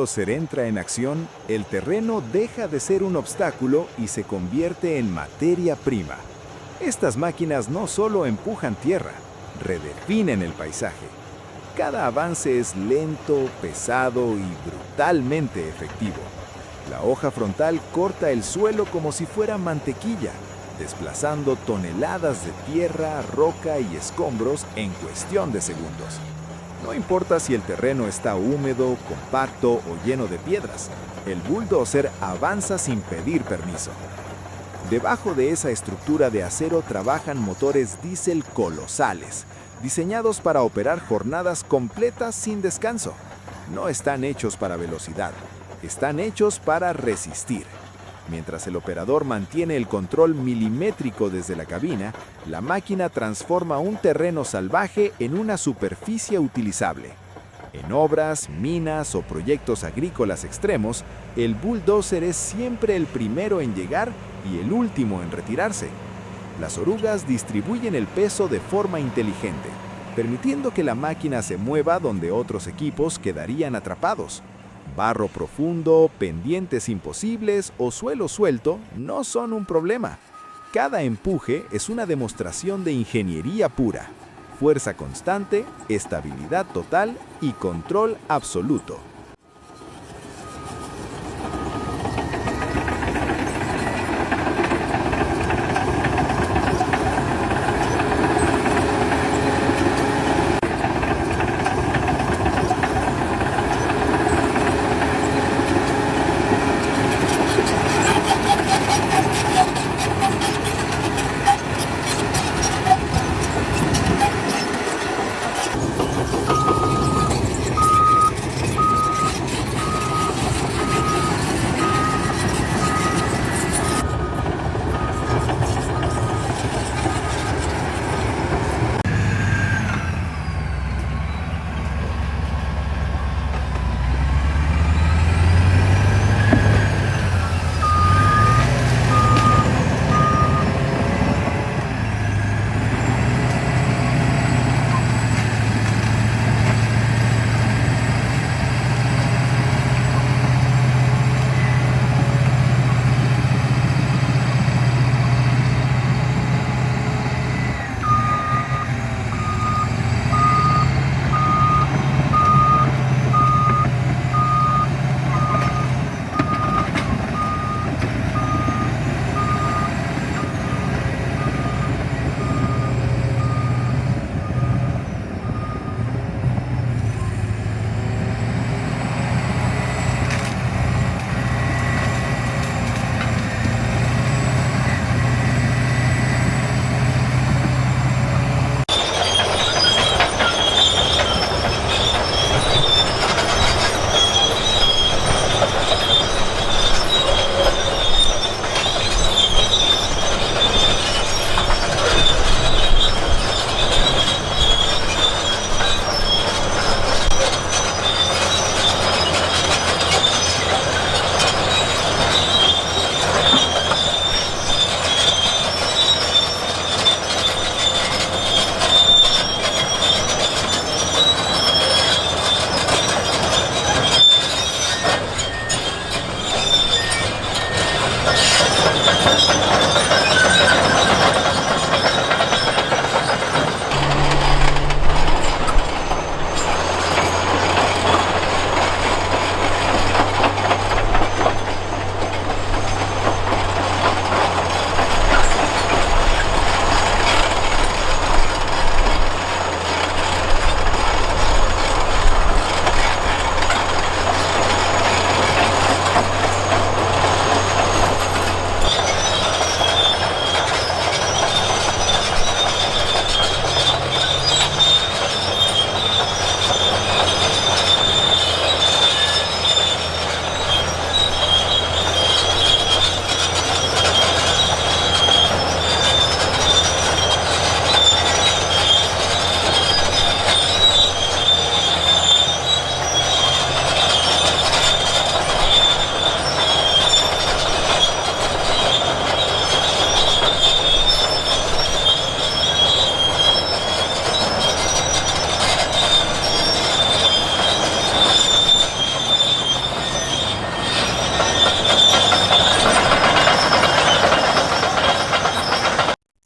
bulldozer entra en acción, el terreno deja de ser un obstáculo y se convierte en materia prima. Estas máquinas no solo empujan tierra, redefinen el paisaje. Cada avance es lento, pesado y brutalmente efectivo. La hoja frontal corta el suelo como si fuera mantequilla, desplazando toneladas de tierra, roca y escombros en cuestión de segundos. No importa si el terreno está húmedo, compacto o lleno de piedras, el bulldozer avanza sin pedir permiso. Debajo de esa estructura de acero trabajan motores diésel colosales, diseñados para operar jornadas completas sin descanso. No están hechos para velocidad, están hechos para resistir. Mientras el operador mantiene el control milimétrico desde la cabina, la máquina transforma un terreno salvaje en una superficie utilizable. En obras, minas o proyectos agrícolas extremos, el bulldozer es siempre el primero en llegar y el último en retirarse. Las orugas distribuyen el peso de forma inteligente, permitiendo que la máquina se mueva donde otros equipos quedarían atrapados. Barro profundo, pendientes imposibles o suelo suelto no son un problema. Cada empuje es una demostración de ingeniería pura, fuerza constante, estabilidad total y control absoluto.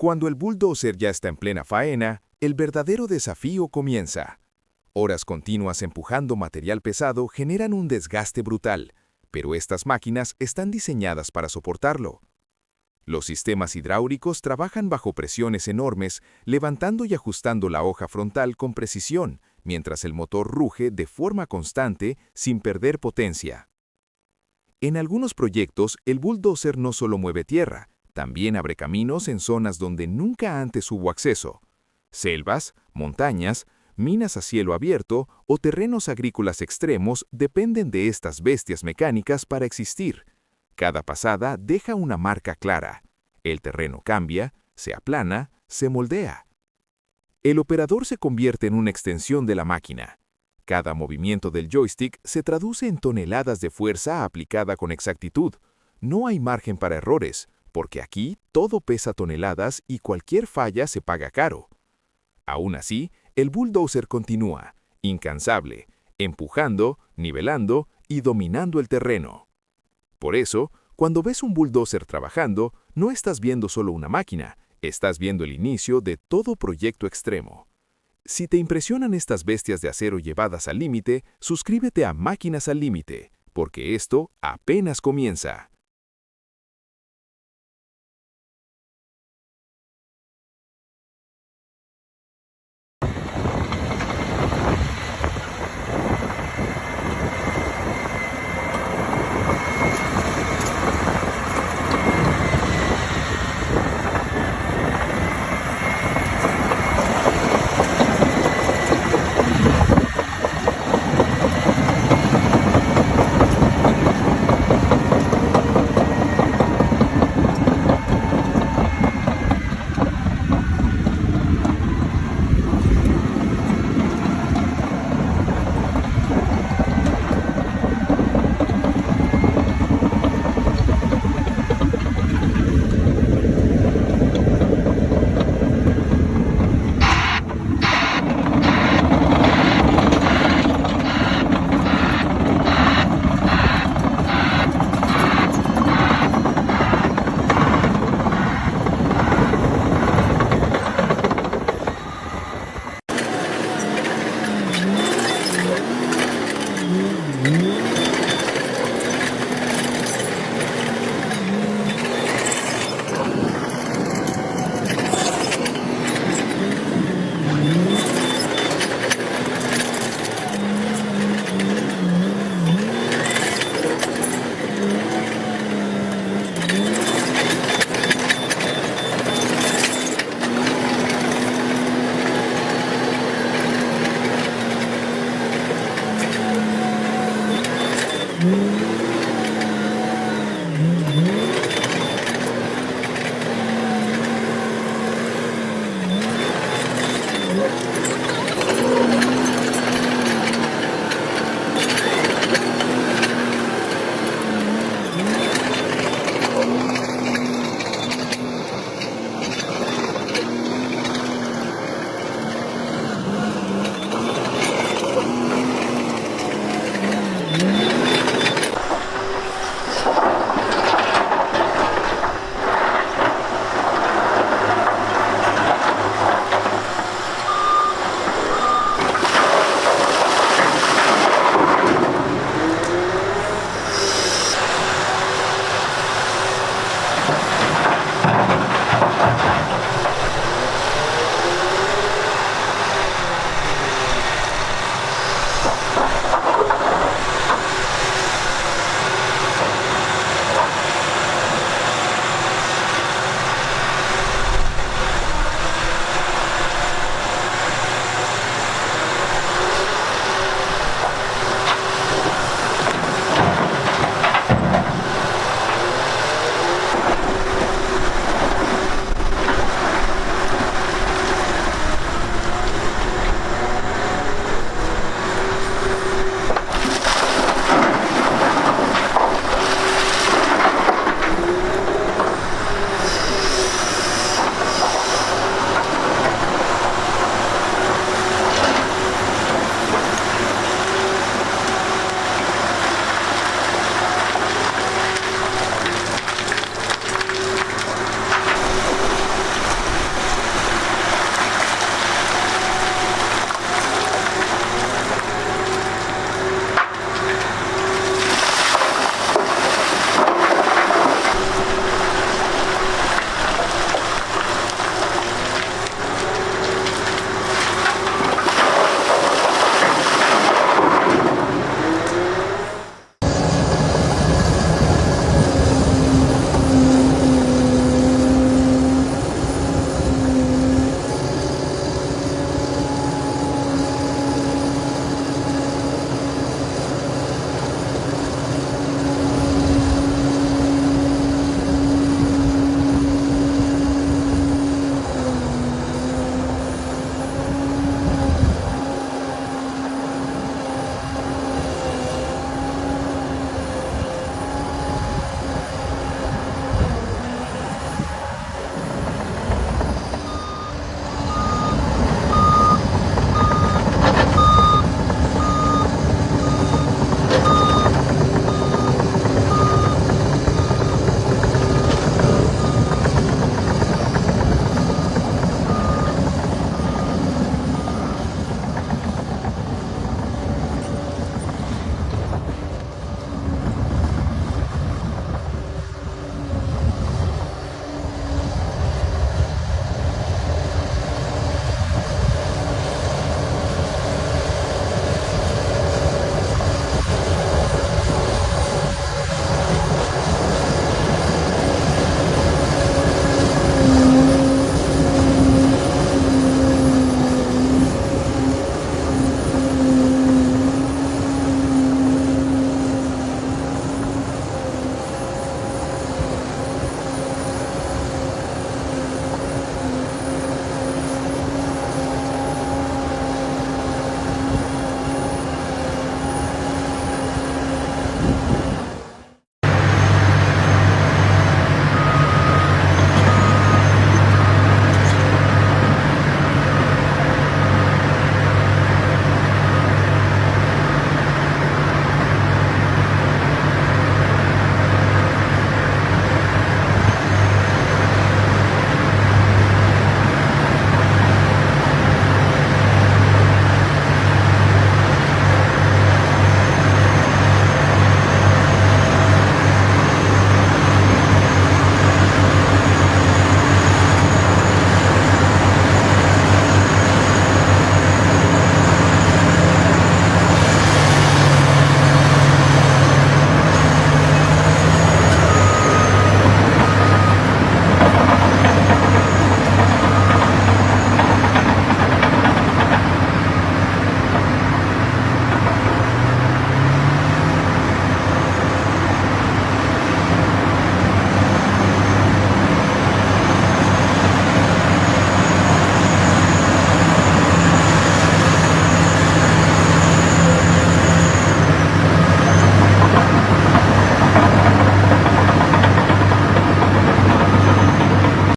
Cuando el bulldozer ya está en plena faena, el verdadero desafío comienza. Horas continuas empujando material pesado generan un desgaste brutal, pero estas máquinas están diseñadas para soportarlo. Los sistemas hidráulicos trabajan bajo presiones enormes, levantando y ajustando la hoja frontal con precisión, mientras el motor ruge de forma constante sin perder potencia. En algunos proyectos, el bulldozer no solo mueve tierra, también abre caminos en zonas donde nunca antes hubo acceso. Selvas, montañas, minas a cielo abierto o terrenos agrícolas extremos dependen de estas bestias mecánicas para existir. Cada pasada deja una marca clara. El terreno cambia, se aplana, se moldea. El operador se convierte en una extensión de la máquina. Cada movimiento del joystick se traduce en toneladas de fuerza aplicada con exactitud. No hay margen para errores, porque aquí todo pesa toneladas y cualquier falla se paga caro. Aún así, el bulldozer continúa, incansable, empujando, nivelando y dominando el terreno. Por eso, cuando ves un bulldozer trabajando, no estás viendo solo una máquina, estás viendo el inicio de todo proyecto extremo. Si te impresionan estas bestias de acero llevadas al límite, suscríbete a Máquinas al Límite, porque esto apenas comienza.